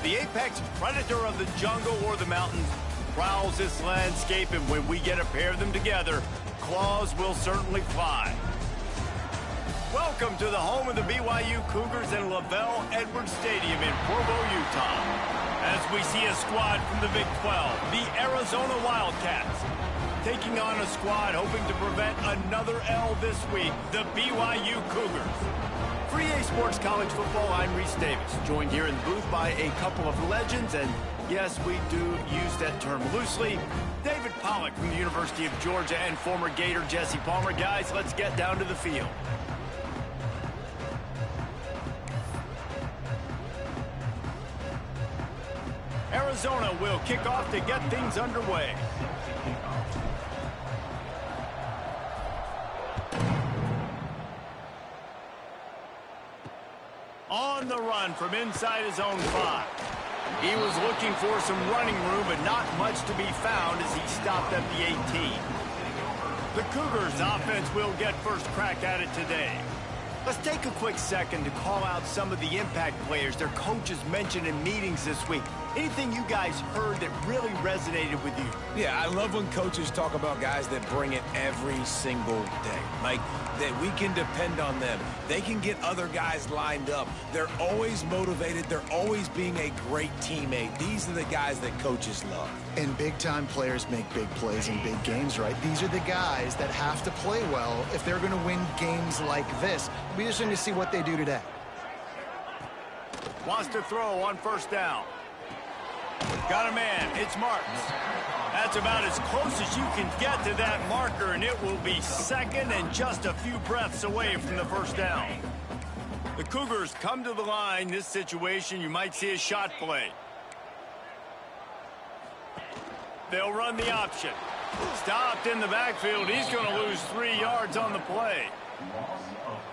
The apex predator of the jungle or the mountains prowls this landscape, and when we get a pair of them together, claws will certainly fly. Welcome to the home of the BYU Cougars and Lavelle Edwards Stadium in Provo, Utah. As we see a squad from the Big 12, the Arizona Wildcats, taking on a squad hoping to prevent another L this week, the BYU Cougars. For EA Sports College Football, I'm Reese Davis, joined here in the booth by a couple of legends, and yes, we do use that term loosely. David Pollack from the University of Georgia and former Gator Jesse Palmer. Guys, let's get down to the field. Arizona will kick off to get things underway. On the run from inside his own 5. He was looking for some running room, but not much to be found as he stopped at the 18. The Cougars offense will get first crack at it today. Let's take a quick second to call out some of the impact players their coaches mentioned in meetings this week. Anything you guys heard that really resonated with you? Yeah, I love when coaches talk about guys that bring it every single day. Like, that we can depend on them. They can get other guys lined up. They're always motivated. They're always being a great teammate. These are the guys that coaches love. And big-time players make big plays in big games, right? These are the guys that have to play well if they're going to win games like this. We're just going to see what they do today. Wants to throw on first down. Got a man. It's Marks. That's about as close as you can get to that marker, and it will be second and just a few breaths away from the first down. The Cougars come to the line. This situation, you might see a shot play. They'll run the option. Stopped in the backfield. He's going to lose 3 yards on the play.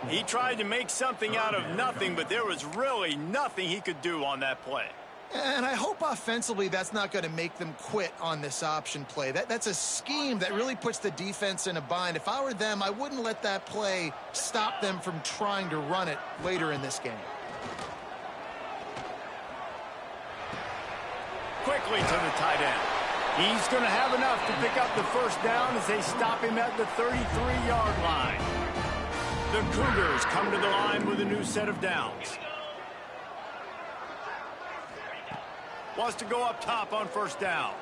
He tried to make something out of nothing, but there was really nothing he could do on that play. And I hope offensively that's not going to make them quit on this option play. That's a scheme that really puts the defense in a bind. If I were them, I wouldn't let that play stop them from trying to run it later in this game. Quickly to the tight end. He's going to have enough to pick up the first down as they stop him at the 33-yard line. The Cougars come to the line with a new set of downs. Wants to go up top on first down.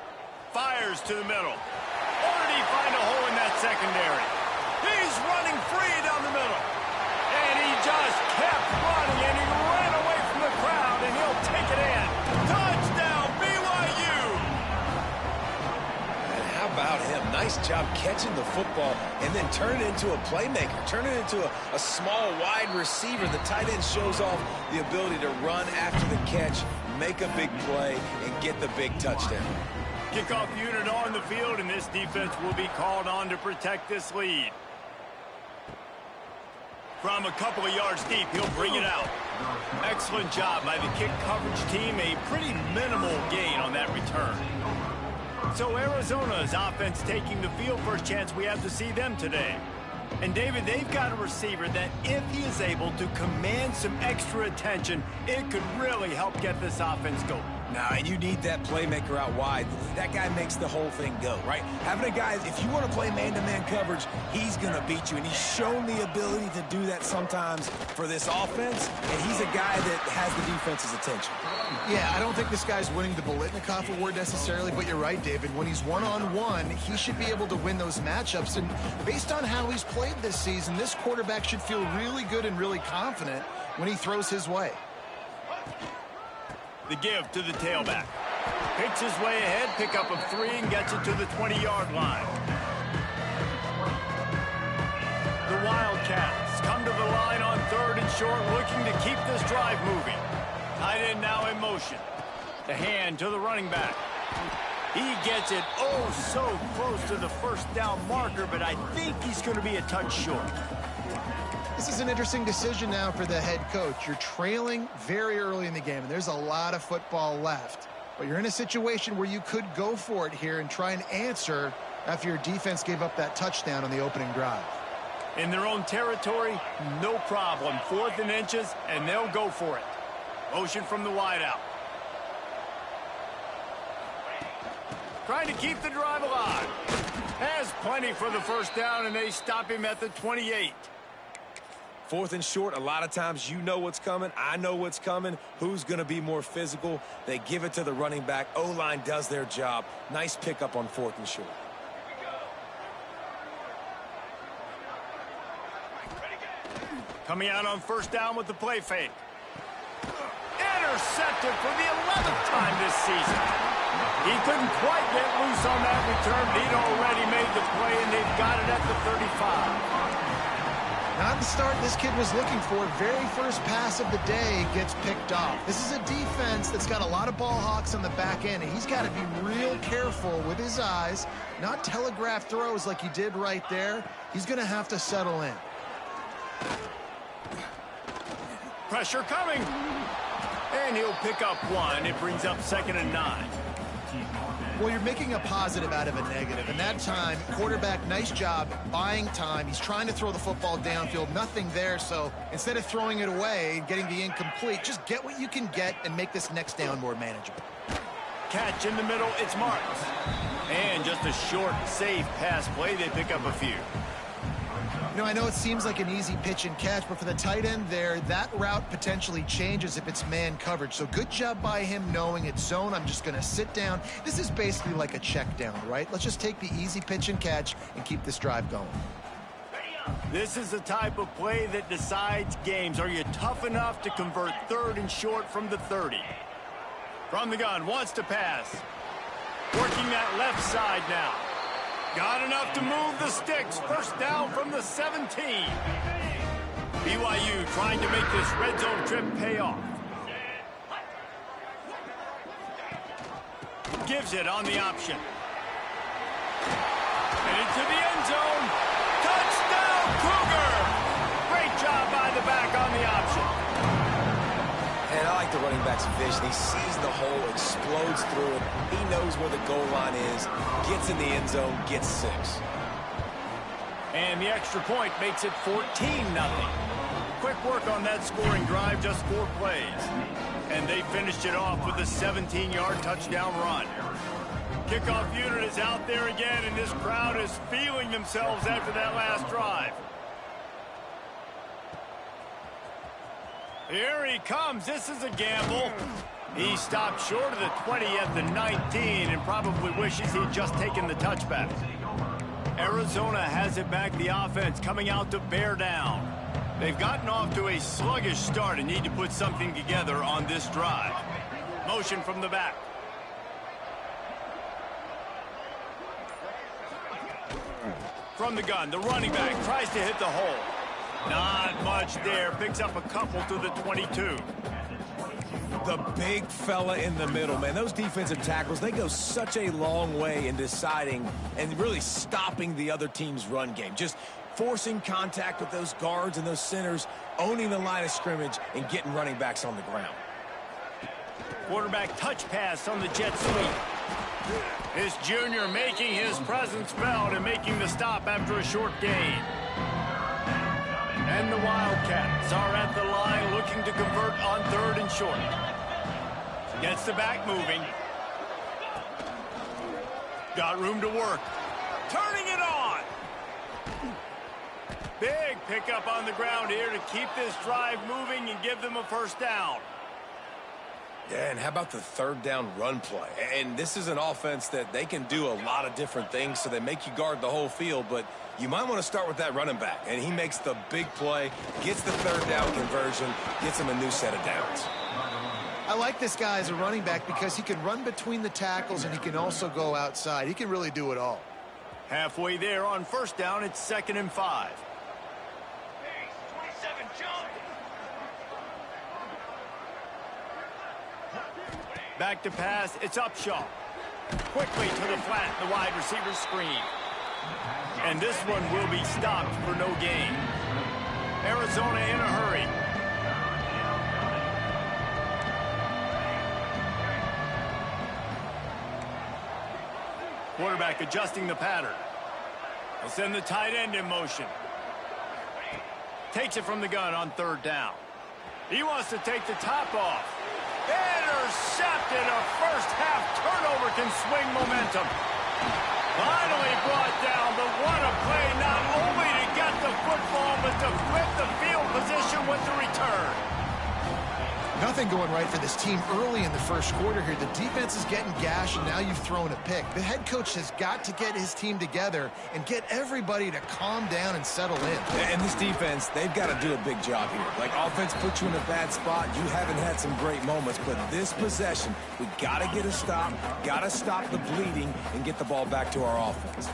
Fires to the middle. Or did he find a hole in that secondary? He's running free down the middle. And he just kept running, and he ran away from the crowd, and he'll take it in. Touchdown, BYU! And how about him? Nice job catching the football and then turn it into a playmaker. Turn it into a small, wide receiver. The tight end shows off the ability to run after the catch, make a big play, and get the big touchdown. Kickoff unit on the field, and this defense will be called on to protect this lead. From a couple of yards deep, he'll bring it out. Excellent job by the kick coverage team. A pretty minimal gain on that return. So Arizona's offense taking the field. First chance we have to see them today. And David, they've got a receiver that if he is able to command some extra attention, it could really help get this offense going. Now, and you need that playmaker out wide. That guy makes the whole thing go, right? Having a guy, if you want to play man-to-man coverage, he's going to beat you. And he's shown the ability to do that sometimes for this offense. And he's a guy that has the defense's attention. Yeah, I don't think this guy's winning the Bolitnikoff award necessarily, but you're right, David. When he's one-on-one, he should be able to win those matchups. And based on how he's played this season, this quarterback should feel really good and really confident when he throws his way. The give to the tailback. Picks his way ahead, pick up of 3, and gets it to the 20-yard line. The Wildcats come to the line on 3rd and short, looking to keep this drive moving. Tight end now in motion. The hand to the running back. He gets it so close to the first down marker, but I think he's going to be a touch short. This is an interesting decision now for the head coach. You're trailing very early in the game, and there's a lot of football left. But you're in a situation where you could go for it here and try and answer after your defense gave up that touchdown on the opening drive. In their own territory, no problem. 4th and inches, and they'll go for it. Motion from the wideout. trying to keep the drive alive. Has plenty for the first down, and they stop him at the 28. 4th and short, a lot of times you know what's coming. I know what's coming. Who's going to be more physical? They give it to the running back. O-line does their job. Nice pickup on 4th and short. Coming out on first down with the play fake. Intercepted for the 11th time this season. He couldn't quite get loose on that return. He'd already made the play, and they've got it at the 35. Not the start this kid was looking for. Very first pass of the day gets picked off. This is a defense that's got a lot of ball hawks on the back end, and he's got to be real careful with his eyes, not telegraph throws like he did right there. He's going to have to settle in. Pressure coming. And he'll pick up 1. It brings up 2nd and 9. Well, you're making a positive out of a negative. And that time, quarterback, nice job buying time. He's trying to throw the football downfield. Nothing there. So instead of throwing it away, getting the incomplete, just get what you can get and make this next down more manageable. Catch in the middle. It's marked. And just a short, safe pass play. They pick up a few. You know, I know it seems like an easy pitch and catch, but for the tight end there, that route potentially changes if it's man coverage. So good job by him knowing it's zone. I'm just going to sit down. This is basically like a check down, right? Let's just take the easy pitch and catch and keep this drive going. This is the type of play that decides games. Are you tough enough to convert 3rd and short from the 30? From the gun, wants to pass. Working that left side now. Got enough to move the sticks. First down from the 17. BYU trying to make this red zone trip pay off. Gives it on the option. And into the end zone. Touchdown, Cougar! Great job by the back on the option. And I like the running back's vision. He sees the hole, explodes through it. He knows where the goal line is, gets in the end zone, gets 6. And the extra point makes it 14-0. Quick work on that scoring drive, just 4 plays. And they finished it off with a 17-yard touchdown run. Kickoff unit is out there again, and this crowd is feeling themselves after that last drive. Here he comes. This is a gamble. He stopped short of the 20 at the 19 and probably wishes he'd just taken the touchback. Arizona has it back. The offense coming out to bear down. They've gotten off to a sluggish start and need to put something together on this drive. Motion from the back. From the gun, the running back tries to hit the hole. Not much there. Picks up a couple to the 22. The big fella in the middle, man. Those defensive tackles, they go such a long way in deciding and really stopping the other team's run game. Just forcing contact with those guards and those centers, owning the line of scrimmage, and getting running backs on the ground. Quarterback touch pass on the jet sweep. This junior making his presence felt and making the stop after a short gain. And the Wildcats are at the line looking to convert on 3rd and short. Gets the back moving. Got room to work. Turning it on. Big pickup on the ground here to keep this drive moving and give them a first down. Yeah, and how about the 3rd down run play? And this is an offense that they can do a lot of different things, so they make you guard the whole field, but you might want to start with that running back. And he makes the big play, gets the 3rd down conversion, gets him a new set of downs. I like this guy as a running back because he can run between the tackles and he can also go outside. He can really do it all. Halfway there on first down, it's 2nd and 5. Back to pass, it's Upshaw. Quickly to the flat, the wide receiver screen. And this one will be stopped for no gain. Arizona in a hurry. Quarterback adjusting the pattern. They'll send the tight end in motion. Takes it from the gun on 3rd down. He wants to take the top off. Intercepted, a first half turnover receiver can swing momentum. Finally brought down, but what a play, not only to get the football, but to flip the field position with the return. Nothing going right for this team early in the first quarter here. The defense is getting gashed, and now you've thrown a pick. The head coach has got to get his team together and get everybody to calm down and settle in. And this defense, they've got to do a big job here. Like, offense put you in a bad spot. You haven't had some great moments, but this possession, we got to get a stop, got to stop the bleeding, and get the ball back to our offense.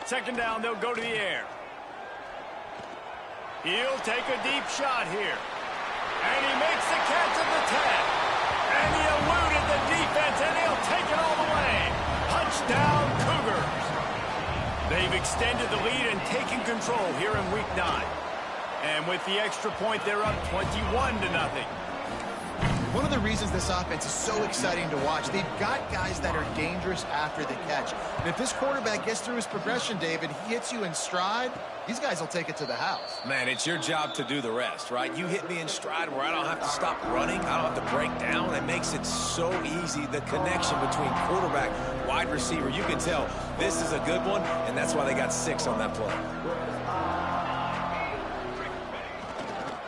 Second down, they'll go to the air. He'll take a deep shot here. And he makes the catch at the 10. And he eluded the defense, and he'll take it all the way. Touchdown, Cougars. They've extended the lead and taken control here in Week 9. And with the extra point, they're up 21-0. One of the reasons this offense is so exciting to watch, they've got guys that are dangerous after the catch. And if this quarterback gets through his progression, David, he hits you in stride, these guys will take it to the house. Man, it's your job to do the rest, right? You hit me in stride where I don't have to stop running. I don't have to break down. It makes it so easy, the connection between quarterback, wide receiver. You can tell this is a good one, and that's why they got 6 on that play.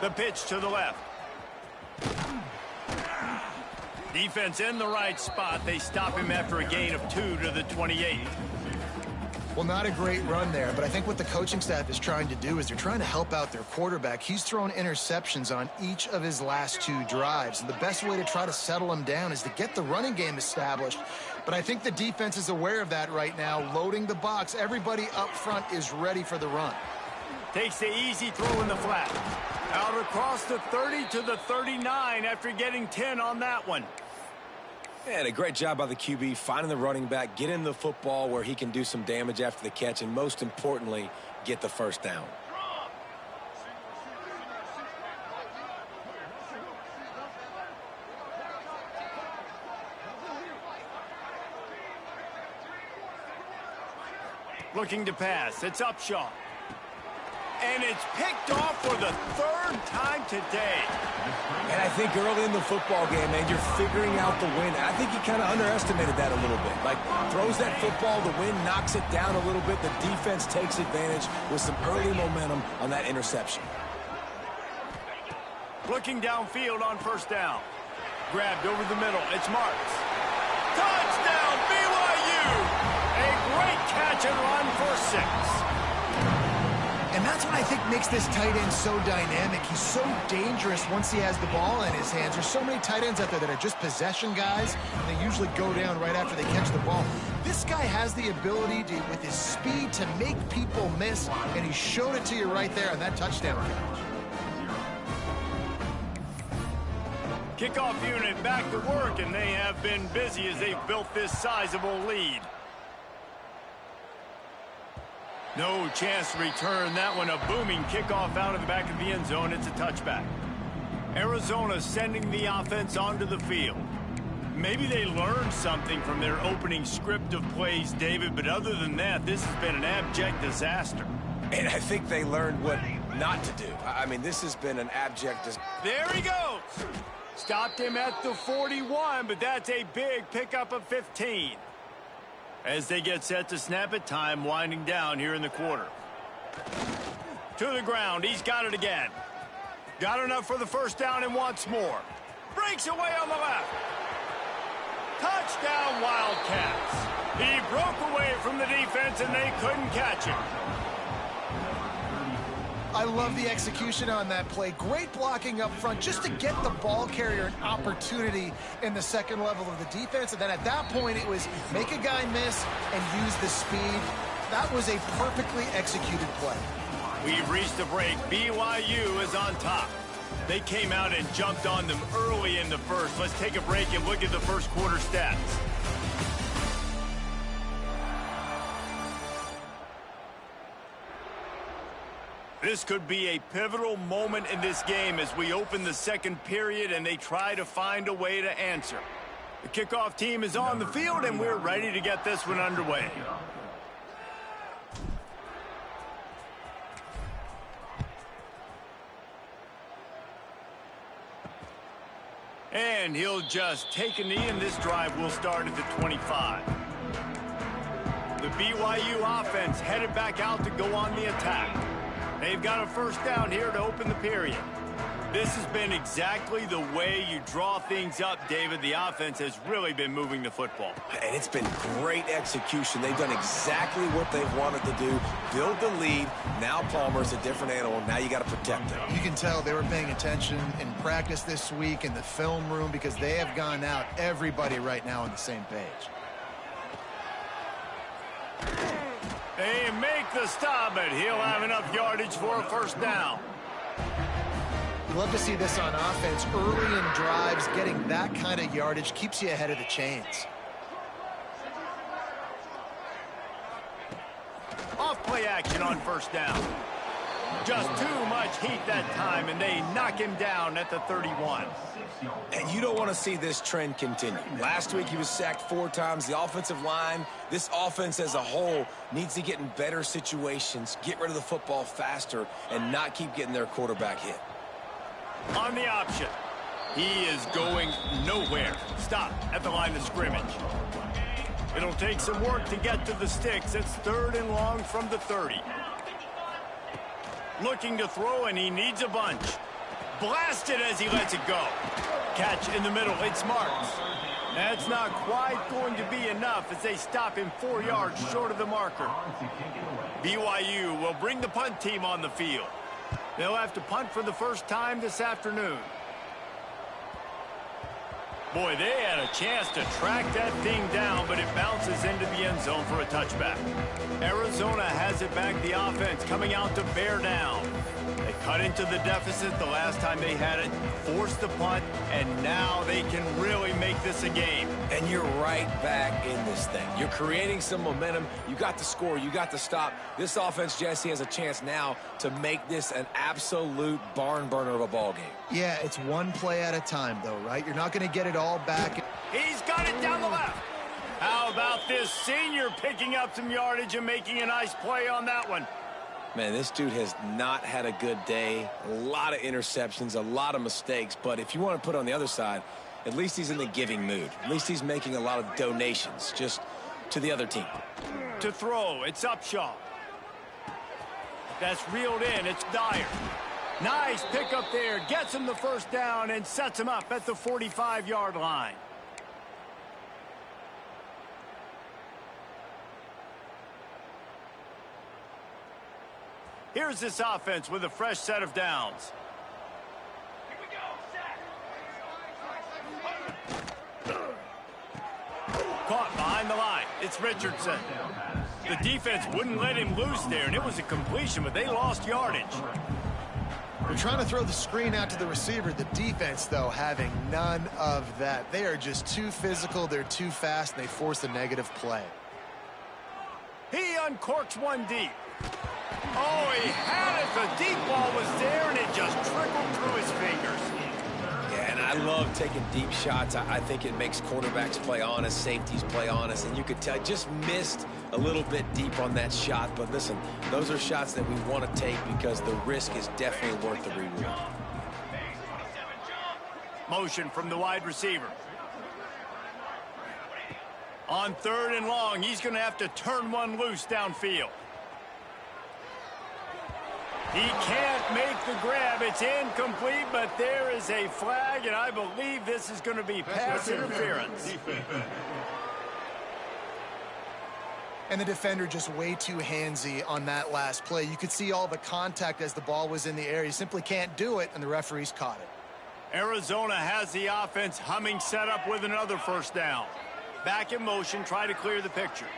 The pitch to the left. Defense in the right spot. They stop him after a gain of 2 to the 28. Well, not a great run there, but I think what the coaching staff is trying to do is they're trying to help out their quarterback. He's thrown interceptions on each of his last 2 drives, and the best way to try to settle him down is to get the running game established. But I think the defense is aware of that right now, loading the box. Everybody up front is ready for the run. Takes the easy throw in the flat. Out across the 30 to the 39 after getting 10 on that one. And a great job by the QB finding the running back, getting the football where he can do some damage after the catch, and most importantly, get the first down. Looking to pass. It's Upshaw. And it's picked off for the 3rd time today. And I think early in the football game, man, you're figuring out the wind. I think he kind of underestimated that a little bit. Like, throws that football, the wind knocks it down a little bit. The defense takes advantage with some early momentum on that interception. Looking downfield on first down. Grabbed over the middle. It's Marks. Touchdown, BYU! A great catch and run for 6. And that's what I think makes this tight end so dynamic. He's so dangerous once he has the ball in his hands. There's so many tight ends out there that are just possession guys, and they usually go down right after they catch the ball. This guy has the ability to, with his speed, to make people miss, and he showed it to you right there on that touchdown catch. Kickoff unit back to work, and they have been busy as they've built this sizable lead. No chance to return that one. A booming kickoff out of the back of the end zone. It's a touchback. Arizona sending the offense onto the field. Maybe they learned something from their opening script of plays, David, but other than that, this has been an abject disaster. And I think they learned what not to do. I mean, this has been an abject disaster. There he goes. Stopped him at the 41, but that's a big pickup of 15. As they get set to snap it, time winding down here in the quarter. To the ground, he's got it again. Got enough for the first down and wants more. Breaks away on the left. Touchdown, Wildcats. He broke away from the defense and they couldn't catch him. I love the execution on that play. Great blocking up front just to get the ball carrier an opportunity in the second level of the defense. And then at that point, it was make a guy miss and use the speed. That was a perfectly executed play. We've reached the break. BYU is on top. They came out and jumped on them early in the first. Let's take a break and look at the first quarter stats. This could be a pivotal moment in this game as we open the second period and they try to find a way to answer. The kickoff team is on the field and we're ready to get this one underway. And he'll just take a knee, and this drive will start at the 25. The BYU offense headed back out to go on the attack. They've got a first down here to open the period. This has been exactly the way you draw things up, David. The offense has really been moving the football. And it's been great execution. They've done exactly what they've wanted to do. Build the lead. Now Palmer's a different animal. Now you got to protect him. You can tell they were paying attention in practice this week in the film room because they have gone out, everybody right now on the same page. They make the stop, but he'll have enough yardage for a first down. Love to see this on offense. Early in drives, getting that kind of yardage keeps you ahead of the chains. Off play action on first down. Just too much heat that time, and they knock him down at the 31. And you don't want to see this trend continue. Last week he was sacked 4 times. The offensive line, this offense as a whole, needs to get in better situations, get rid of the football faster, and not keep getting their quarterback hit. On the option. He is going nowhere. Stop at the line of scrimmage. It'll take some work to get to the sticks. It's 3rd and long from the 30. Looking to throw, and he needs a bunch. Blasted as he lets it go. Catch in the middle. It's Marks. That's not quite going to be enough as they stop him 4 yards short of the marker. BYU will bring the punt team on the field. They'll have to punt for the first time this afternoon. Boy, they had a chance to track that thing down, but it bounces into the end zone for a touchback. Arizona has it back. The offense coming out to bear down. They cut into the deficit the last time they had it, forced the punt, and now they can really make this a game. And you're right back in this thing. You're creating some momentum. You got the score. You got the stop. This offense, Jesse, has a chance now to make this an absolute barn burner of a ball game. Yeah, it's one play at a time, though, right? You're not going to get it all back. He's got it down the left. How about this senior picking up some yardage and making a nice play on that one? Man, this dude has not had a good day. A lot of interceptions, a lot of mistakes. But if you want to put on the other side, at least he's in the giving mood. At least he's making a lot of donations just to the other team. To throw, it's Upshaw. That's reeled in. It's Dyer. Nice pick up there. Gets him the first down and sets him up at the 45-yard line. Here's this offense with a fresh set of downs. Caught behind the line. It's Richardson. The defense wouldn't let him loose there, and it was a completion, but they lost yardage. They're trying to throw the screen out to the receiver. The defense, though, having none of that. They are just too physical. They're too fast, and they force a negative play. He uncorks one deep. Oh, he had it. The deep ball was there, and it just trickled through his fingers. Yeah, and I love taking deep shots. I think it makes quarterbacks play honest, safeties play honest, and you could tell just missed a little bit deep on that shot. But listen, those are shots that we want to take because the risk is definitely worth the reward. Motion from the wide receiver. On 3rd and long, he's going to have to turn one loose downfield. He can't make the grab. It's incomplete, but there is a flag, and I believe this is going to be pass interference. And the defender just way too handsy on that last play. You could see all the contact as the ball was in the air. You simply can't do it, and the referees caught it. Arizona has the offense humming, set up with another first down. Back in motion, try to clear the picture.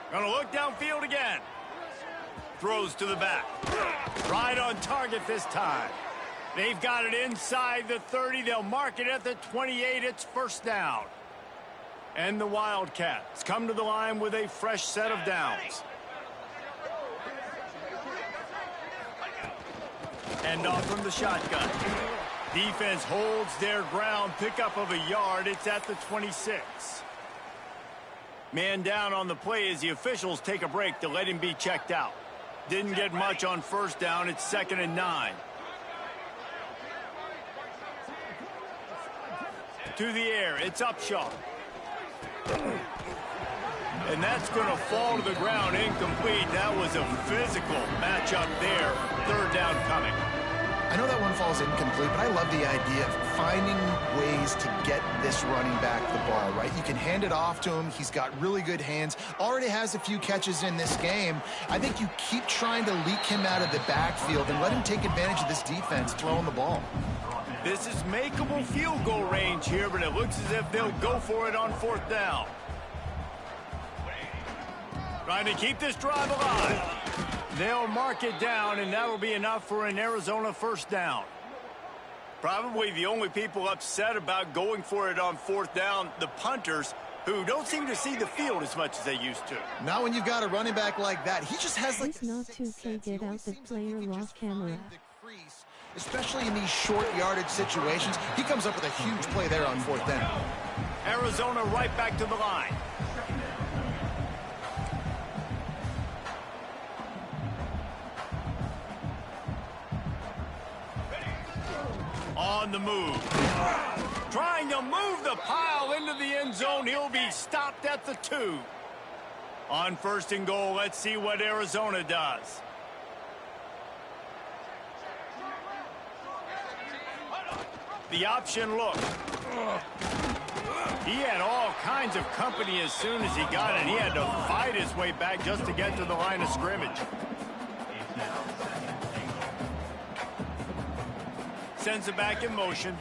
Gonna look downfield again. Throws to the back. Right on target this time. They've got it inside the 30. They'll mark it at the 28. It's first down. And the Wildcats come to the line with a fresh set of downs. And off from the shotgun. Defense holds their ground. Pickup of a yard. It's at the 26. Man down on the play as the officials take a break to let him be checked out. Didn't get much on first down. It's 2nd and 9. to the air. It's Upshaw. And that's going to fall to the ground incomplete. That was a physical matchup there. Third down coming. I know that one falls incomplete, but I love the idea of finding ways to get this running back the ball, right? You can hand it off to him. He's got really good hands. Already has a few catches in this game. I think you keep trying to leak him out of the backfield and let him take advantage of this defense throwing the ball. This is makeable field goal range here, but it looks as if they'll go for it on fourth down. Trying to keep this drive alive. They'll mark it down, and that'll be enough for an Arizona first down. Probably the only people upset about going for it on fourth down, the punters, who don't seem to see the field as much as they used to. Now when you've got a running back like that, he just has like... It's not 2K, get out the player raw camera. Especially in these short yardage situations. He comes up with a huge play there on fourth down. Arizona right back to the line. On the move. Trying to move the pile into the end zone. He'll be stopped at the 2. On first and goal, let's see what Arizona does. The option look. He had all kinds of company as soon as he got it. He had to fight his way back just to get to the line of scrimmage. Sends it back in motion.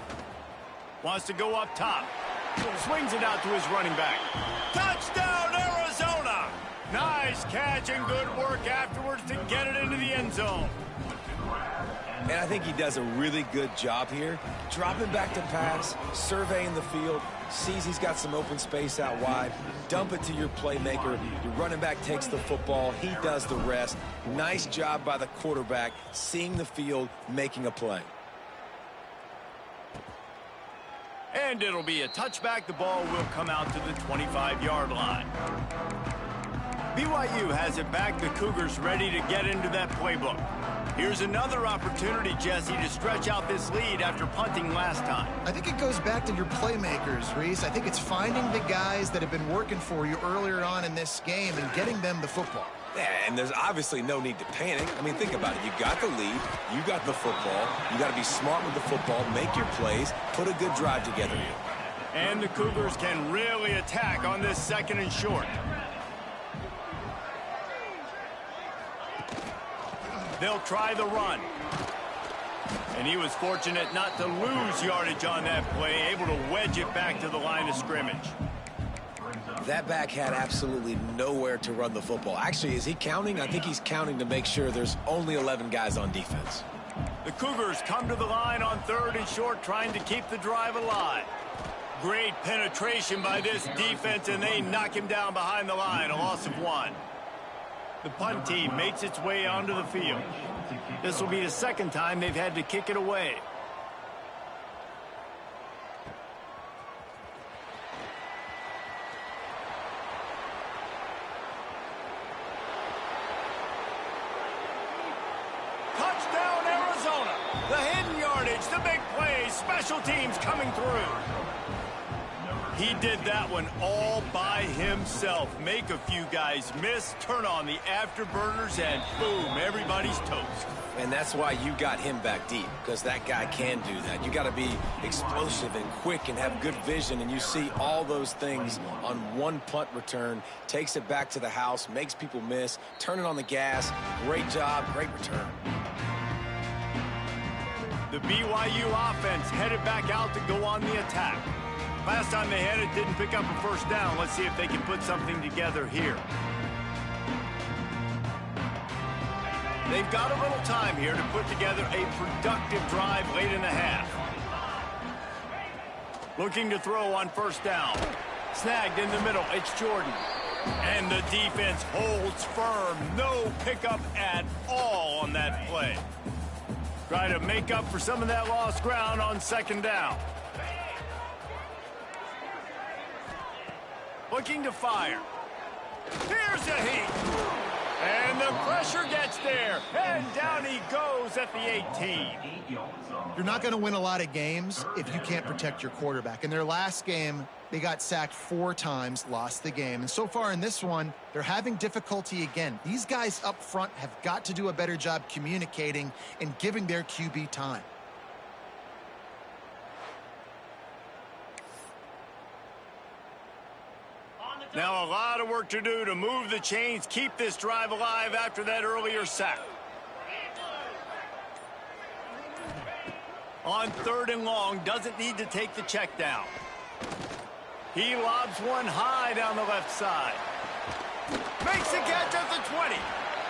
Wants to go up top. Swings it out to his running back. Touchdown, Arizona! Nice catch and good work afterwards to get it into the end zone. And I think he does a really good job here. Dropping back to pass, surveying the field, sees he's got some open space out wide, dump it to your playmaker. Your running back takes the football. He does the rest. Nice job by the quarterback, seeing the field, making a play. And it'll be a touchback. The ball will come out to the 25-yard line. BYU has it back. The Cougars ready to get into that playbook. Here's another opportunity, Jesse, to stretch out this lead after punting last time. I think it goes back to your playmakers, Reese. I think it's finding the guys that have been working for you earlier on in this game and getting them the football. Yeah, and there's obviously no need to panic. I mean, think about it. You got the lead. You got the football. You got to be smart with the football, make your plays, put a good drive together here. And the Cougars can really attack on this second and short. They'll try the run. And he was fortunate not to lose yardage on that play, able to wedge it back to the line of scrimmage. That back had absolutely nowhere to run the football. Actually, is he counting? I think he's counting to make sure there's only 11 guys on defense. The Cougars come to the line on third and short, trying to keep the drive alive. Great penetration by this defense, and they knock him down behind the line, a loss of 1. The punt team makes its way onto the field. This will be the second time they've had to kick it away. Touchdown, Arizona! The hidden yardage, the big plays, special teams coming through. He did that one all by himself. Make a few guys miss, turn on the afterburners, and boom, everybody's toast. And that's why you got him back deep, because that guy can do that. You got to be explosive and quick and have good vision, and you see all those things on one punt return. Takes it back to the house, makes people miss, turning on the gas. Great job, great return. The BYU offense headed back out to go on the attack. Last time they had it, didn't pick up a first down. Let's see if they can put something together here. They've got a little time here to put together a productive drive late in the half. Looking to throw on first down. Snagged in the middle. It's Jordan. And the defense holds firm. No pickup at all on that play. Try to make up for some of that lost ground on second down. Looking to fire. Here's a heat. And the pressure gets there. And down he goes at the 18. You're not going to win a lot of games if you can't protect your quarterback. In their last game, they got sacked 4 times, lost the game. And so far in this one, they're having difficulty again. These guys up front have got to do a better job communicating and giving their QB time. Now a lot of work to do to move the chains, keep this drive alive after that earlier sack. On 3rd and long, doesn't need to take the check down. He lobs one high down the left side. Makes the catch at the 20.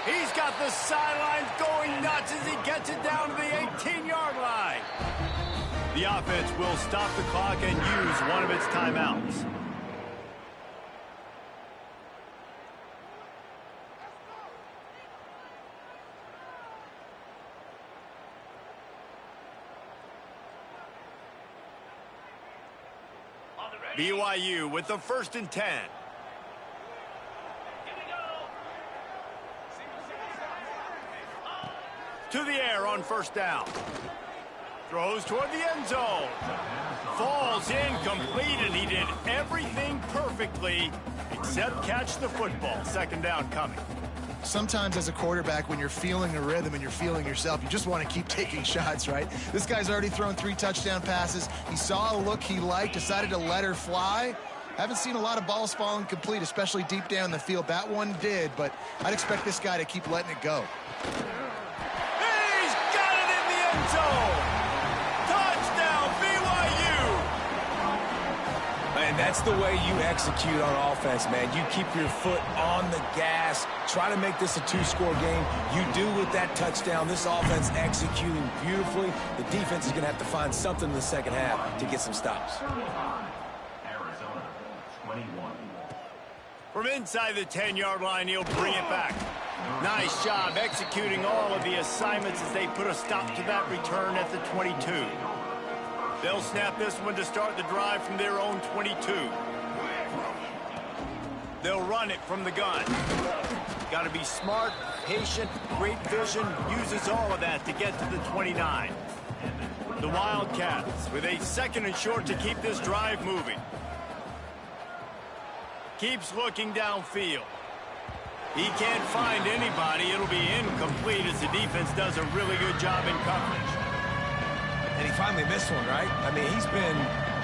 He's got the sidelines going nuts as he gets it down to the 18-yard line. The offense will stop the clock and use one of its timeouts. BYU with the 1st and 10. To the air on 1st down. Throws toward the end zone. Falls incomplete, and he did everything perfectly except catch the football. 2nd down coming. Sometimes as a quarterback, when you're feeling a rhythm and you're feeling yourself, you just want to keep taking shots, right? This guy's already thrown 3 touchdown passes. He saw a look he liked, decided to let her fly. Haven't seen a lot of balls falling complete, especially deep down the field. That one did, but I'd expect this guy to keep letting it go. He's got it in the end zone! Touchdown, BYU! And that's the way you execute on offense, man. You keep your foot on the gas, try to make this a 2-score game. You do with that touchdown. This offense executing beautifully. The defense is going to have to find something in the second half to get some stops. Arizona, 21. From inside the 10-yard line, he'll bring it back. Nice job executing all of the assignments as they put a stop to that return at the 22. They'll snap this one to start the drive from their own 22. They'll run it from the gun. Got to be smart, patient, great vision, uses all of that to get to the 29. The Wildcats with a 2nd and short to keep this drive moving. Keeps looking downfield. He can't find anybody. It'll be incomplete as the defense does a really good job in coverage. And he finally missed one, right? I mean, he's been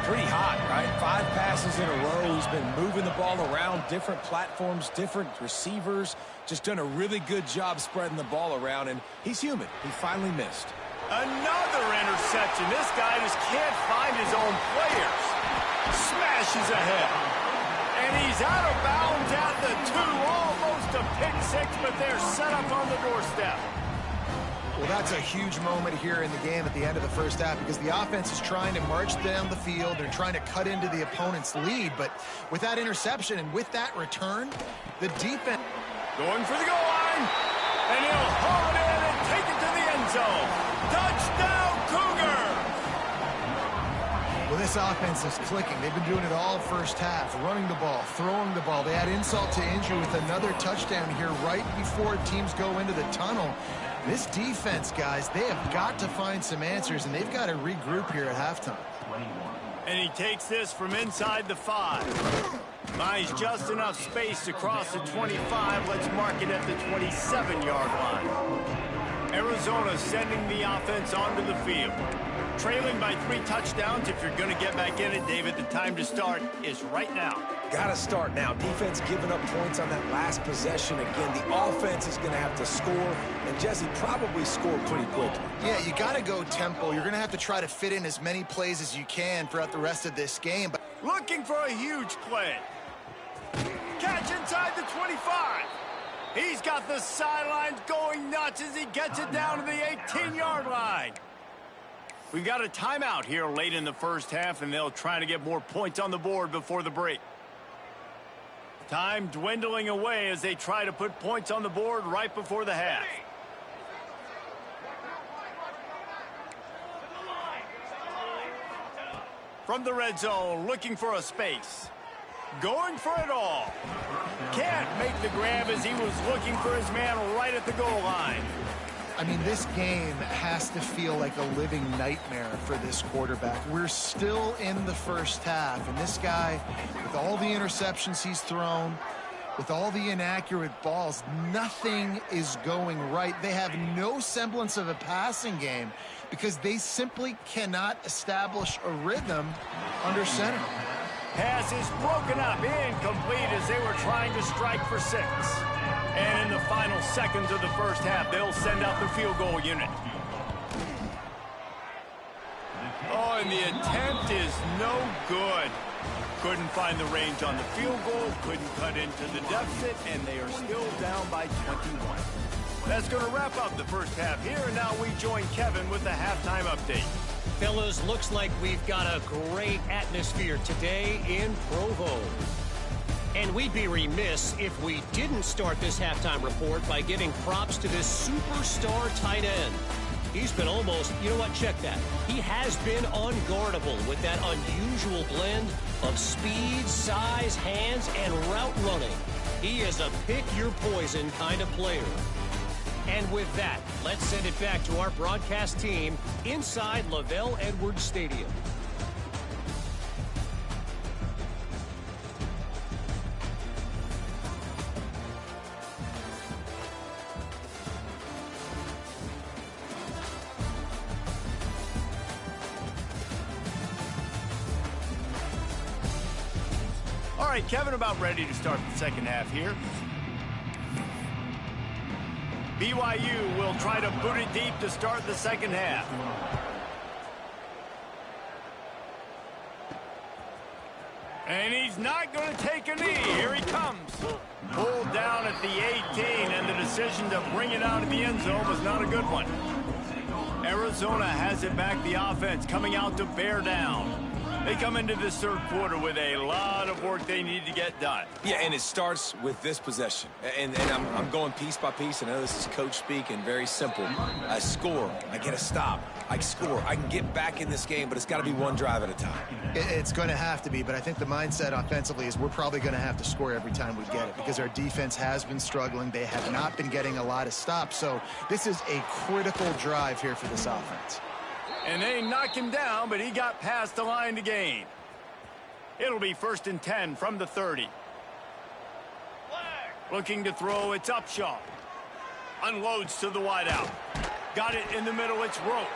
pretty hot, right? 5 passes in a row. He's been moving the ball around, different platforms, different receivers. Just done a really good job spreading the ball around, and he's human. He finally missed. Another interception. This guy just can't find his own players. Smashes ahead. And he's out of bounds at the 2. Almost a pick-6, but they're set up on the doorstep. Well, that's a huge moment here in the game at the end of the first half because the offense is trying to march down the field. They're trying to cut into the opponent's lead, but with that interception and with that return, the defense... Going for the goal line, and he'll haul it in and take it to the end zone. Touchdown, Cougar! Well, this offense is clicking. They've been doing it all first half, running the ball, throwing the ball. They had insult to injury with another touchdown here right before teams go into the tunnel. This defense, guys, they have got to find some answers, and they've got to regroup here at halftime. And he takes this from inside the 5. Buys just enough space to cross the 25. Let's mark it at the 27-yard line. Arizona sending the offense onto the field. Trailing by 3 touchdowns. If you're going to get back in it, David, the time to start is right now. Got to start now. Defense giving up points on that last possession. Again, the offense is going to have to score, and Jesse probably score pretty quickly. Yeah, you got to go tempo. You're going to have to try to fit in as many plays as you can throughout the rest of this game. But looking for a huge play. Catch inside the 25. He's got the sidelines going nuts as he gets it down to the 18-yard line. We've got a timeout here late in the first half, and they'll try to get more points on the board before the break. Time dwindling away as they try to put points on the board right before the half. From the red zone, looking for a space. Going for it all. Can't make the grab as he was looking for his man right at the goal line. I mean, this game has to feel like a living nightmare for this quarterback. We're still in the first half, and this guy, with all the interceptions he's thrown, with all the inaccurate balls, nothing is going right. They have no semblance of a passing game because they simply cannot establish a rhythm under center. Pass is broken up, incomplete as they were trying to strike for 6. And in the final seconds of the first half, they'll send out the field goal unit. Oh, and the attempt is no good. Couldn't find the range on the field goal, couldn't cut into the deficit, and they are still down by 21. That's going to wrap up the first half here, and now we join Kevin with the halftime update. Fellas, looks like we've got a great atmosphere today in Provo. And we'd be remiss if we didn't start this halftime report by giving props to this superstar tight end. He's been almost, you know what, check that. He has been unguardable with that unusual blend of speed, size, hands, and route running. He is a pick-your-poison kind of player. And with that, let's send it back to our broadcast team inside Lavelle Edwards Stadium. All right, Kevin, about ready to start the second half here. BYU will try to boot it deep to start the second half. And he's not going to take a knee. Here he comes. Pulled down at the 18, and the decision to bring it out of the end zone was not a good one. Arizona has it back, the offense coming out to bear down. They come into this third quarter with a lot of work they need to get done. Yeah, and it starts with this possession. And I'm going piece by piece. I know this is coach speak and very simple. I score. I get a stop. I score. I can get back in this game, but it's got to be one drive at a time. It's going to have to be, but I think the mindset offensively is we're probably going to have to score every time we get it because our defense has been struggling. They have not been getting a lot of stops. So this is a critical drive here for this offense. And they knock him down, but he got past the line to gain. It'll be 1st and 10 from the 30. Looking to throw, it's Upshaw. Unloads to the wideout. Got it in the middle, it's Roach.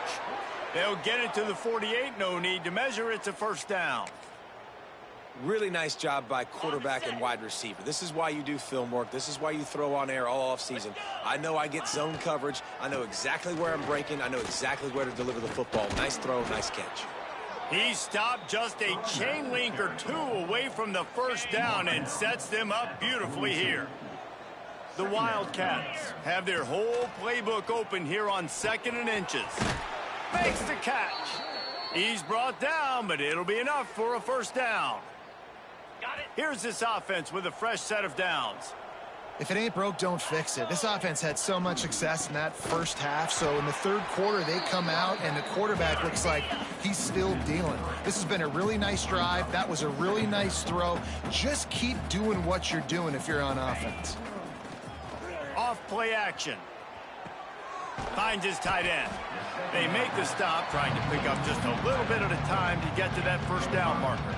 They'll get it to the 48, no need to measure, it's a first down. Really nice job by quarterback and wide receiver. This is why you do film work. This is why you throw on air all off season. I know I get zone coverage. I know exactly where I'm breaking. I know exactly where to deliver the football. Nice throw, nice catch. He stopped just a chain link or two away from the first down and sets them up beautifully here. The Wildcats have their whole playbook open here on 2nd and inches. Makes the catch. He's brought down, but it'll be enough for a first down. Here's this offense with a fresh set of downs. If it ain't broke, don't fix it. This offense had so much success in that first half, so in the third quarter, they come out, and the quarterback looks like he's still dealing. This has been a really nice drive. That was a really nice throw. Just keep doing what you're doing if you're on offense. Off play action. Finds his tight end. They make the stop, trying to pick up just a little bit at a time to get to that first down marker.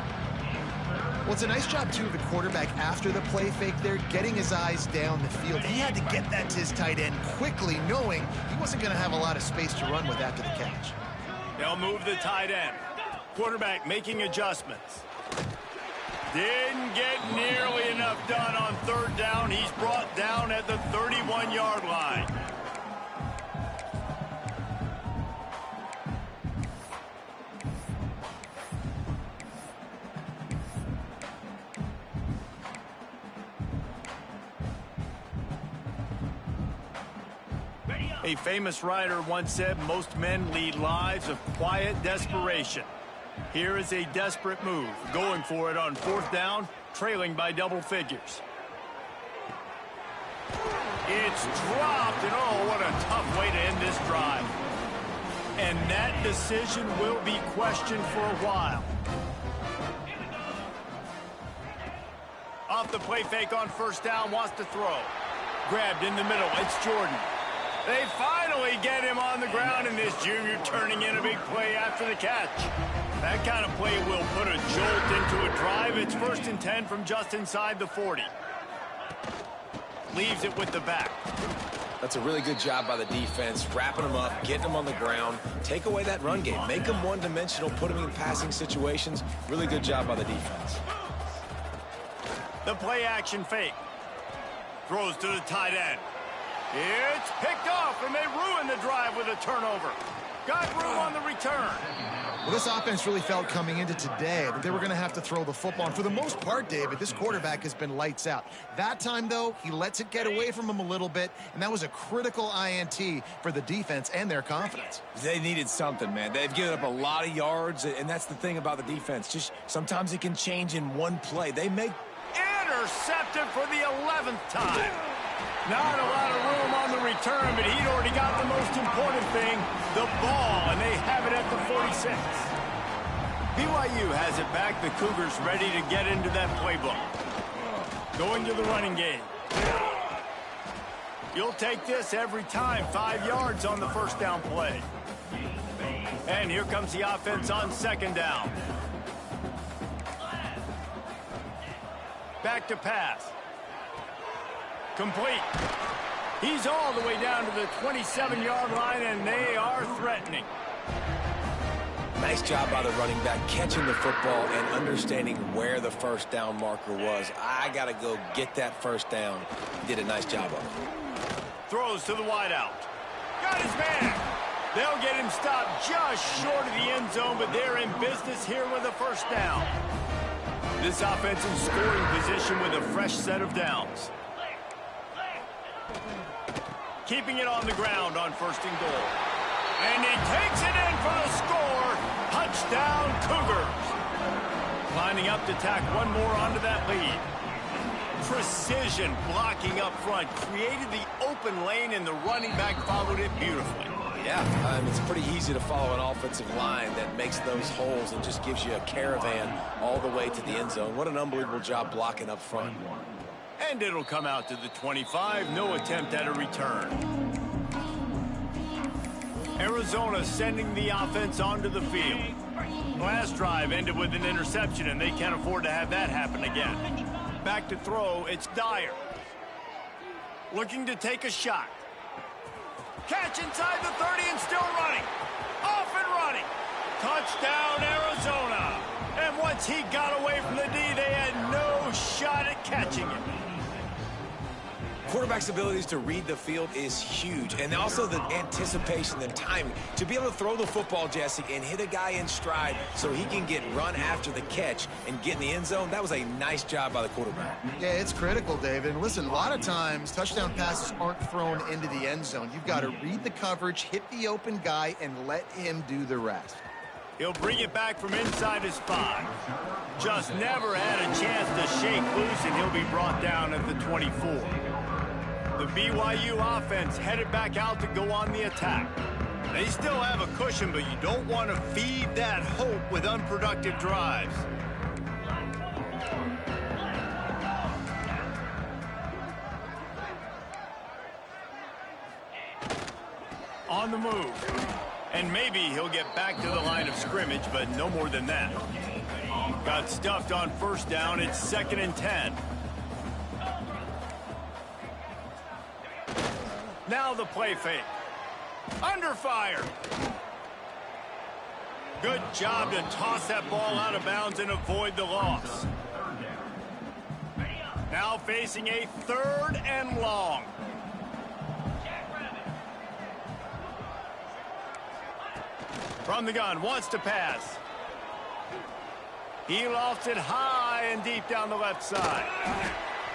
Well, it's a nice job, too, of the quarterback after the play fake there, getting his eyes down the field. He had to get that to his tight end quickly, knowing he wasn't going to have a lot of space to run with after the catch. They'll move the tight end. Quarterback making adjustments. Didn't get nearly enough done on third down. He's brought down at the 31-yard line. A famous writer once said, most men lead lives of quiet desperation. Here is a desperate move, going for it on fourth down, trailing by double figures. It's dropped, and oh, what a tough way to end this drive. And that decision will be questioned for a while. Off the play fake on first down, wants to throw. Grabbed in the middle, it's Jordan. They finally get him on the ground, and this junior turning in a big play after the catch. That kind of play will put a jolt into a drive. It's 1st and 10 from just inside the 40. Leaves it with the back. That's a really good job by the defense, wrapping them up, getting them on the ground, take away that run game, make them one-dimensional, put them in passing situations. Really good job by the defense. The play action fake. Throws to the tight end. It's picked off, and they ruin the drive with a turnover. Got room on the return. Well, this offense really felt coming into today that they were going to have to throw the football. And for the most part, David, this quarterback has been lights out. That time, though, he lets it get away from him a little bit, and that was a critical INT for the defense and their confidence. They needed something, man. They've given up a lot of yards, and that's the thing about the defense. Just sometimes it can change in one play. They make... Intercepted for the 11th time. Not a lot of room on the return, but he'd already got the most important thing, the ball, and they have it at the 46. BYU has it back. The Cougars ready to get into that playbook. Going to the running game. You'll take this every time. 5 yards on the first down play. And here comes the offense on second down. Back to pass. Complete. He's all the way down to the 27-yard line, and they are threatening. Nice job by the running back, catching the football and understanding where the first down marker was. I got to go get that first down. He did a nice job of it. Throws to the wideout. Got his man. They'll get him stopped just short of the end zone, but they're in business here with a first down. This offense in scoring position with a fresh set of downs. Keeping it on the ground on 1st and goal. And he takes it in for the score. Touchdown, Cougars. Lining up to tack one more onto that lead. Precision blocking up front. Created the open lane, and the running back followed it beautifully. Yeah, it's pretty easy to follow an offensive line that makes those holes and just gives you a caravan all the way to the end zone. What an unbelievable job blocking up front. And it'll come out to the 25. No attempt at a return. Arizona sending the offense onto the field. Last drive ended with an interception, and they can't afford to have that happen again. Back to throw, it's Dyer. Looking to take a shot. Catch inside the 30 and still running. Off and running. Touchdown, Arizona. And once he got away from the D, they had no shot at catching him. Quarterback's abilities to read the field is huge, and also the anticipation, the timing. To be able to throw the football, Jesse, and hit a guy in stride so he can get run after the catch and get in the end zone, that was a nice job by the quarterback. Yeah, it's critical, David. And listen, a lot of times touchdown passes aren't thrown into the end zone. You've got to read the coverage, hit the open guy, and let him do the rest. He'll bring it back from inside his 5. Just never had a chance to shake loose, and he'll be brought down at the 24. The BYU offense headed back out to go on the attack. They still have a cushion, but you don't want to feed that hope with unproductive drives. On the move. And maybe he'll get back to the line of scrimmage, but no more than that. Got stuffed on first down. It's 2nd and 10. Now the play fake. Under fire. Good job to toss that ball out of bounds and avoid the loss. Now facing a 3rd and long. From the gun, wants to pass. He lofts it high and deep down the left side.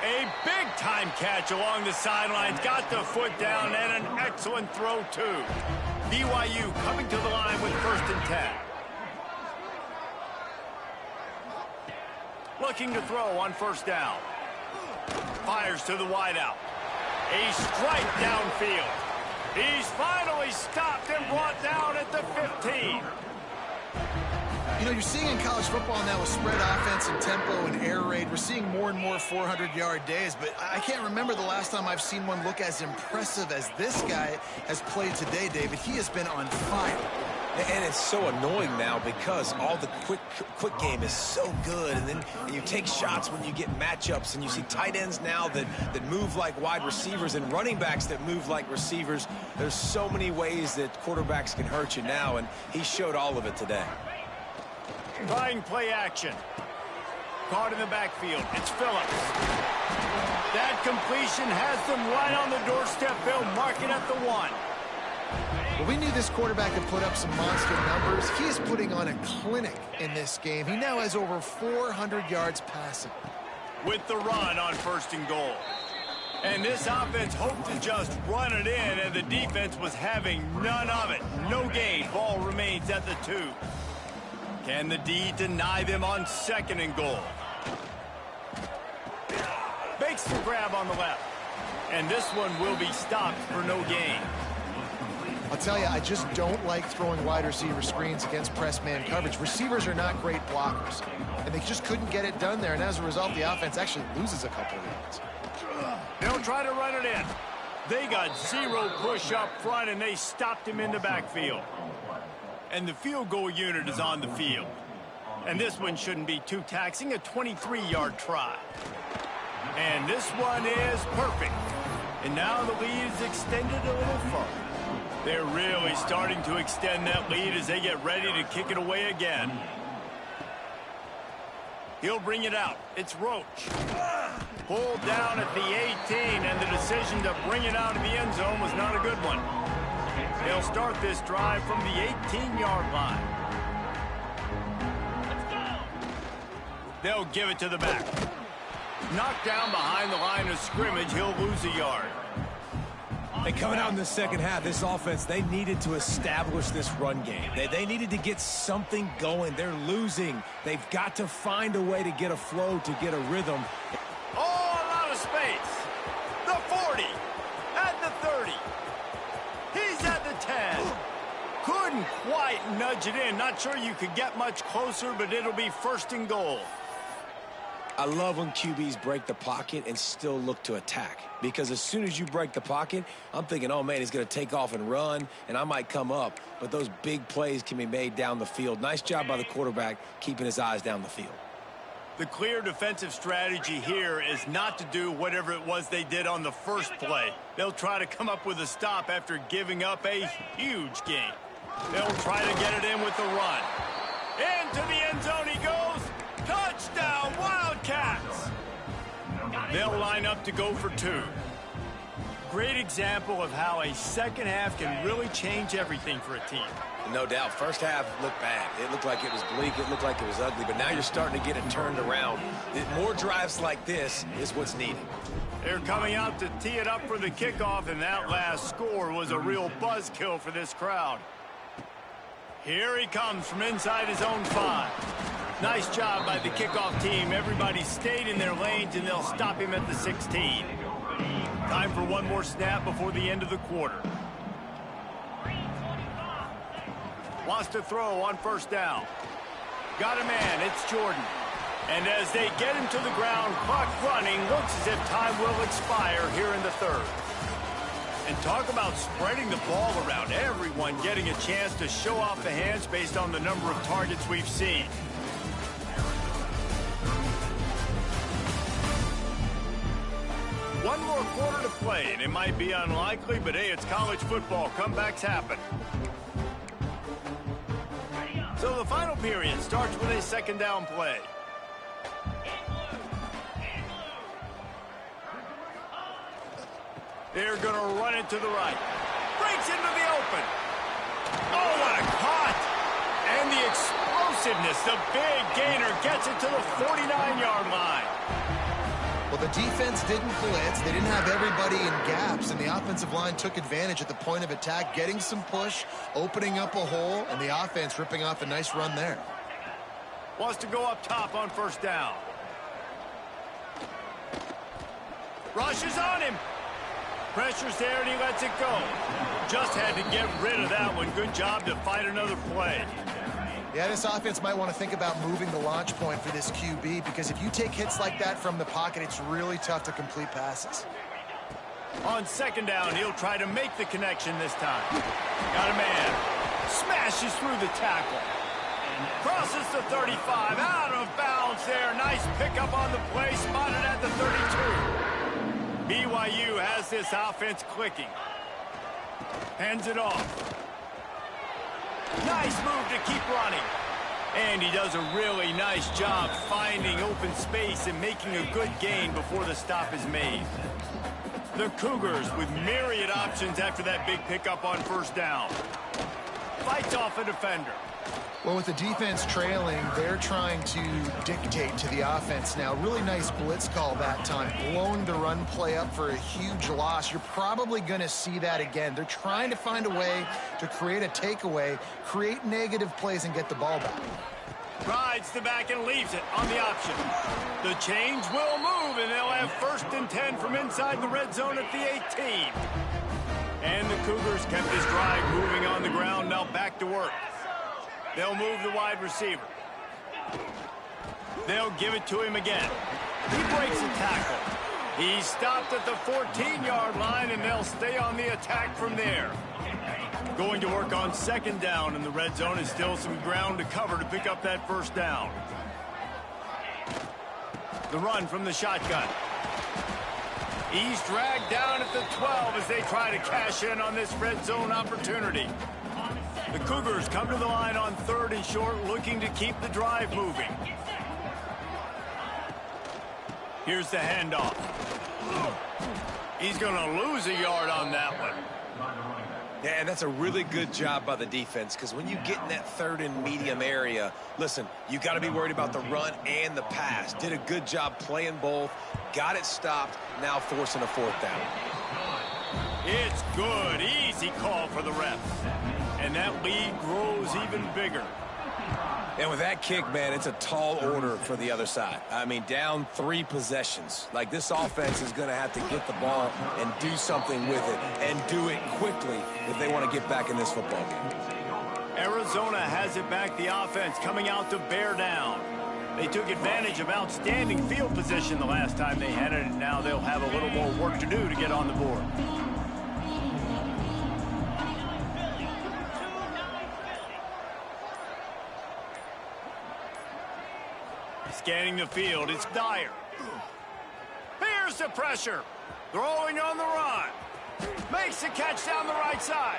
A big-time catch along the sidelines. Got the foot down and an excellent throw, too. BYU coming to the line with 1st and 10. Looking to throw on first down. Fires to the wideout. A strike downfield. He's finally stopped and brought down at the 15. You know, you're seeing in college football now with spread offense and tempo and air raid, we're seeing more and more 400-yard days, but I can't remember the last time I've seen one look as impressive as this guy has played today, David. He has been on fire. And it's so annoying now because all the quick game is so good, and then you take shots when you get matchups, and you see tight ends now that move like wide receivers and running backs that move like receivers. There's so many ways that quarterbacks can hurt you now, and he showed all of it today. Trying play action. Caught in the backfield. It's Phillips. That completion has them right on the doorstep. They'll mark it at the 1. Well, we knew this quarterback could put up some monster numbers. He is putting on a clinic in this game. He now has over 400 yards passing. With the run on 1st and goal. And this offense hoped to just run it in, and the defense was having none of it. No gain. Ball remains at the 2. Can the D deny them on 2nd and goal? Makes the grab on the left. And this one will be stopped for no gain. I'll tell you, I just don't like throwing wide receiver screens against press man coverage. Receivers are not great blockers, and they just couldn't get it done there, and as a result, the offense actually loses a couple of yards. They'll try to run it in. They got 0 push up front, and they stopped him in the backfield. And the field goal unit is on the field. And this one shouldn't be too taxing, a 23-yard try. And this one is perfect. And now the lead is extended a little further. They're really starting to extend that lead as they get ready to kick it away again. He'll bring it out. It's Roach. Pulled down at the 18, and the decision to bring it out of the end zone was not a good one. They'll start this drive from the 18-yard line. They'll give it to the back. Knocked down behind the line of scrimmage, he'll lose a yard. And coming out in the second half, this offense, they needed to establish this run game. They needed to get something going. They're losing. They've got to find a way to get a flow, to get a rhythm. Oh, a lot of space. The 40, at the 30. He's at the 10. Couldn't quite nudge it in. Not sure you could get much closer, but it'll be 1st and goal. I love when QBs break the pocket and still look to attack. Because as soon as you break the pocket, I'm thinking, oh, man, he's going to take off and run, and I might come up. But those big plays can be made down the field. Nice job by the quarterback keeping his eyes down the field. The clear defensive strategy here is not to do whatever it was they did on the first play. They'll try to come up with a stop after giving up a huge gain. They'll try to get it in with the run. Into the end zone he goes. Touchdown, Wildcats! They'll line up to go for 2. Great example of how a second half can really change everything for a team. No doubt. First half looked bad. It looked like it was bleak. It looked like it was ugly. But now you're starting to get it turned around. More drives like this is what's needed. They're coming out to tee it up for the kickoff, and that last score was a real buzzkill for this crowd. Here he comes from inside his own 5. Nice job by the kickoff team. Everybody stayed in their lanes, and they'll stop him at the 16. Time for one more snap before the end of the quarter. Wants to throw on 1st down. Got a man. It's Jordan. And as they get him to the ground, clock running, looks as if time will expire here in the 3rd. And talk about spreading the ball around. Everyone getting a chance to show off the hands based on the number of targets we've seen. One more quarter to play, and it might be unlikely, but hey, it's college football. Comebacks happen. So the final period starts with a 2nd down play. They're going to run it to the right. Breaks into the open. Oh, what a cut! And the explosiveness, the big gainer gets it to the 49-yard line. Well, the defense didn't blitz. They didn't have everybody in gaps, and the offensive line took advantage at the point of attack, getting some push, opening up a hole, and the offense ripping off a nice run there. Wants to go up top on 1st down. Rushes on him. Pressure's there, and he lets it go. Just had to get rid of that one. Good job to fight another play. Yeah, this offense might want to think about moving the launch point for this QB, because if you take hits like that from the pocket, it's really tough to complete passes. On second down, he'll try to make the connection this time. Got a man. Smashes through the tackle. Crosses the 35. Out of bounds there. Nice pickup on the play. Spotted at the 32. BYU has this offense clicking. Hands it off. Nice move to keep running. And he does a really nice job finding open space and making a good gain before the stop is made. The Cougars with myriad options after that big pickup on first down. Fights off a defender. Well, with the defense trailing, they're trying to dictate to the offense now. Really nice blitz call that time, blowing the run play up for a huge loss. You're probably going to see that again. They're trying to find a way to create a takeaway, create negative plays, and get the ball back. Rides the back and leaves it on the option. The chains will move, and they'll have 1st and 10 from inside the red zone at the 18. And the Cougars kept this drive moving on the ground. Now back to work. They'll move the wide receiver. They'll give it to him again. He breaks a tackle. He's stopped at the 14-yard line, and they'll stay on the attack from there. Going to work on second down, and the red zone is still some ground to cover to pick up that first down. The run from the shotgun. He's dragged down at the 12 as they try to cash in on this red zone opportunity. The Cougars come to the line on 3rd and short, looking to keep the drive moving. Here's the handoff. He's going to lose a yard on that one. Yeah, and that's a really good job by the defense, because when you get in that 3rd and medium area, listen, you got to be worried about the run and the pass. Did a good job playing both, got it stopped, now forcing a 4th down. It's good. Easy call for the refs. And that lead grows even bigger. And with that kick, man, it's a tall order for the other side. I mean, down 3 possessions. Like, this offense is going to have to get the ball and do something with it, and do it quickly if they want to get back in this football game. Arizona has it back, the offense coming out to bear down. They took advantage of outstanding field position the last time they had it, and now they'll have a little more work to do to get on the board. Scanning the field, it's Dyer. Here's the pressure. Throwing on the run. Makes the catch down the right side.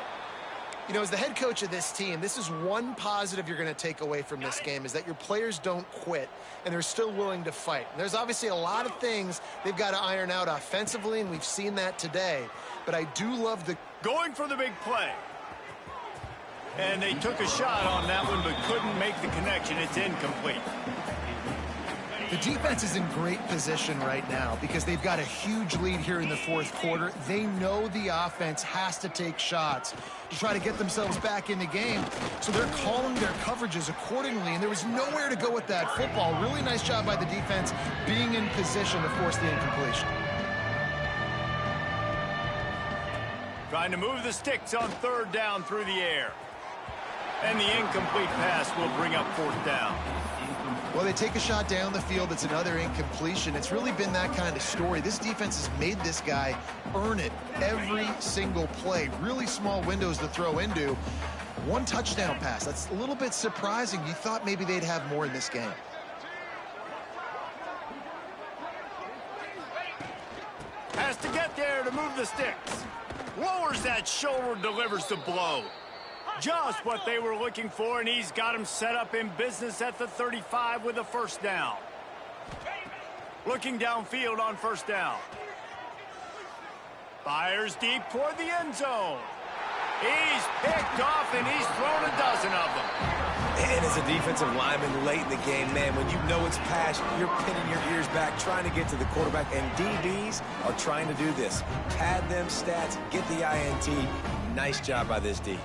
You know, as the head coach of this team, this is one positive you're going to take away from this game, is that your players don't quit, and they're still willing to fight. And there's obviously a lot of things they've got to iron out offensively, and we've seen that today. But I do love the... Going for the big play. And they took a shot on that one, but couldn't make the connection. It's incomplete. The defense is in great position right now because they've got a huge lead here in the 4th quarter. They know the offense has to take shots to try to get themselves back in the game, so they're calling their coverages accordingly, and there was nowhere to go with that football. Really nice job by the defense being in position to force the incompletion. Trying to move the sticks on 3rd down through the air. And the incomplete pass will bring up 4th down. Well, they take a shot down the field. It's another incompletion. It's really been that kind of story. This defense has made this guy earn it every single play. Really small windows to throw into. 1 touchdown pass. That's a little bit surprising. You thought maybe they'd have more in this game. Has to get there to move the sticks. Lowers that shoulder, delivers the blow. Just what they were looking for, and he's got him set up in business at the 35 with a 1st down. Looking downfield on 1st down. Fires deep toward the end zone. He's picked off, and he's thrown a dozen of them. And as a defensive lineman late in the game, man, when you know it's pass, you're pinning your ears back, trying to get to the quarterback, and DBs are trying to do this. Pad them stats, get the INT. Nice job by this D.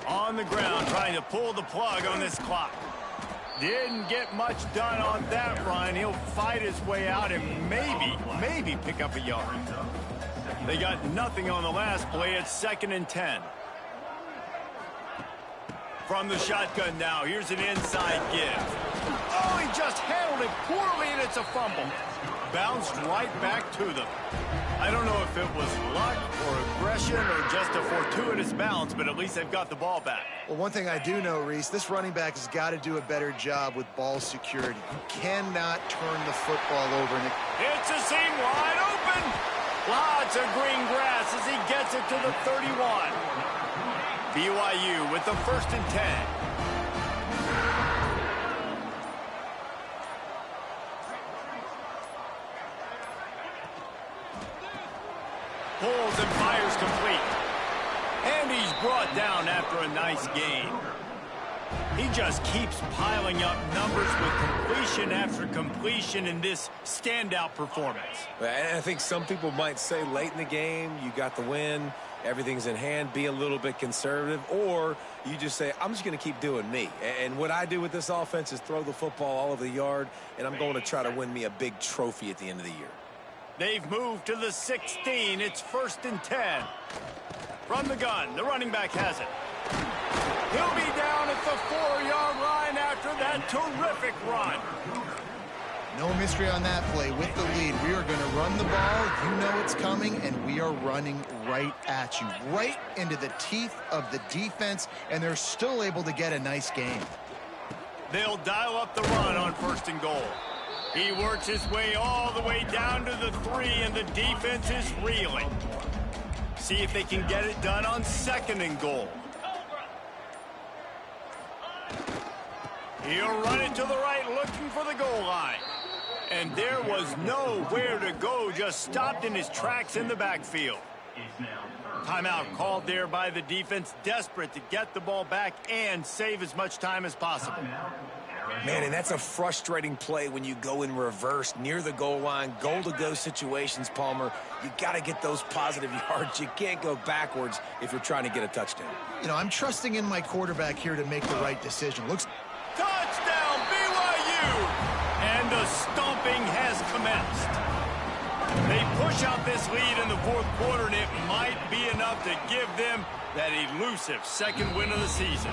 On the ground, trying to pull the plug on this clock. Didn't get much done on that run. He'll fight his way out and maybe pick up a yard. They got nothing on the last play. It's 2nd and 10. From the shotgun now, here's an inside give. Oh, he just handled it poorly, and it's a fumble. Bounced right back to them. I don't know if it was luck or aggression or just a fortuitous bounce, but at least they've got the ball back. Well, one thing I do know, Reese, this running back has got to do a better job with ball security. You cannot turn the football over. It's a seam wide open. Lots of green grass as he gets it to the 31. BYU with the 1st and 10. Pulls and fires complete. And he's brought down after a nice gain. He just keeps piling up numbers with completion after completion in this standout performance. And I think some people might say late in the game, you got the win, everything's in hand, be a little bit conservative, or you just say, I'm just going to keep doing me. And what I do with this offense is throw the football all over the yard, and I'm going to try to win me a big trophy at the end of the year. They've moved to the 16. It's 1st and 10. From the gun, the running back has it. He'll be down at the 4-yard line after that terrific run. No mystery on that play. With the lead, we are going to run the ball. You know it's coming, and we are running right at you, right into the teeth of the defense, and they're still able to get a nice gain. They'll dial up the run on 1st and goal. He works his way all the way down to the 3, and the defense is reeling. See if they can get it done on 2nd and goal. He'll run it to the right, looking for the goal line. And there was nowhere to go, just stopped in his tracks in the backfield. Timeout called there by the defense, desperate to get the ball back and save as much time as possible. Man, and that's a frustrating play when you go in reverse near the goal line, goal-to-go situations, Palmer. You got to get those positive yards. You can't go backwards if you're trying to get a touchdown. You know, I'm trusting in my quarterback here to make the right decision. Touchdown, BYU! And the stomping has commenced. They push out this lead in the 4th quarter, and it might be enough to give them that elusive 2nd win of the season.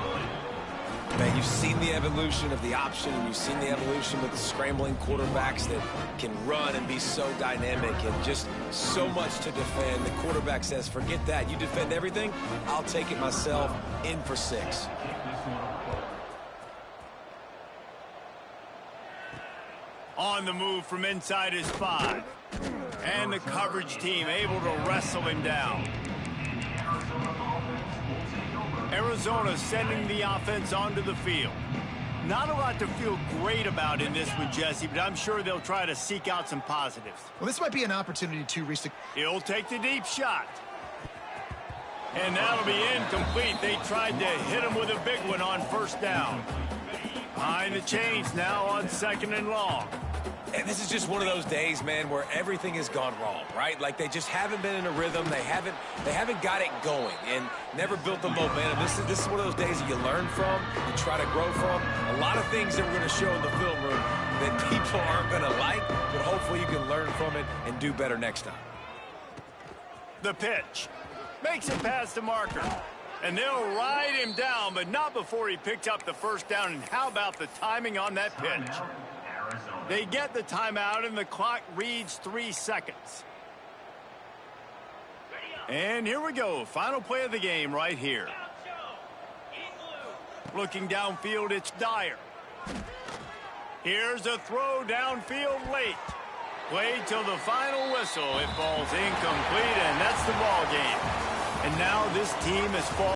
Man, you've seen the evolution of the option, and you've seen the evolution with the scrambling quarterbacks that can run and be so dynamic and just so much to defend. The quarterback says, forget that. You defend everything, I'll take it myself. In for 6. On the move from inside his 5. And the coverage team able to wrestle him down. Arizona sending the offense onto the field. Not a lot to feel great about in this one, Jesse, but I'm sure they'll try to seek out some positives. Well, this might be an opportunity to reach. He'll take the deep shot. And that'll be incomplete. They tried to hit him with a big one on 1st down. Behind the chains now on 2nd and long. And this is just one of those days, man, where everything has gone wrong, right? Like they just haven't been in a rhythm. They haven't got it going and never built the momentum. This is one of those days that you learn from, you try to grow from. A lot of things that we're going to show in the film room that people aren't going to like, but hopefully you can learn from it and do better next time. The pitch. Makes it past the marker. And they'll ride him down, but not before he picked up the 1st down. And how about the timing on that pitch? They get the timeout, and the clock reads 3 seconds. And here we go. Final play of the game right here. Looking downfield, it's Dyer. Here's a throw downfield late. Played till the final whistle. It falls incomplete, and that's the ball game. And now this team has fallen.